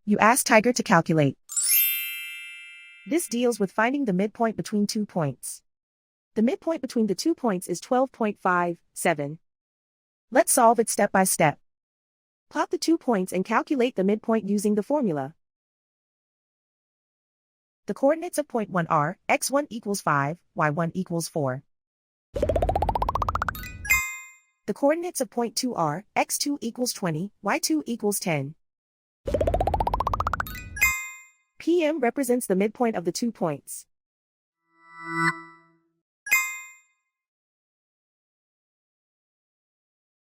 You ask Tiger to calculate. This deals with finding the midpoint between 2 points. The midpoint between the 2 points is 12.57. Let's solve it step by step. Plot the 2 points and calculate the midpoint using the formula. The coordinates of point 1 are x1 equals 5, y1 equals 4. The coordinates of point 2 are x2 equals 20, y2 equals 10. PM represents the midpoint of the 2 points.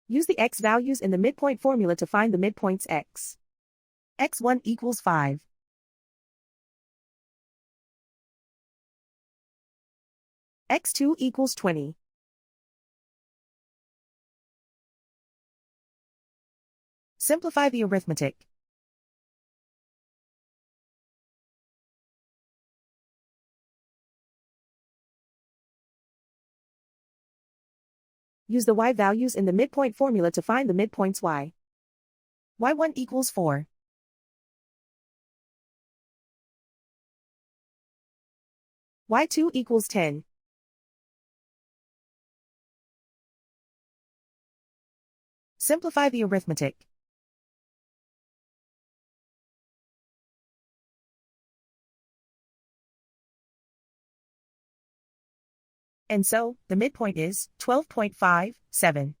Use the x values in the midpoint formula to find the midpoints x. x1 equals 5. x2 equals 20. Simplify the arithmetic. Use the y values in the midpoint formula to find the midpoints y. y1 equals 4. y2 equals 10. Simplify the arithmetic. And so, the midpoint is 12.57.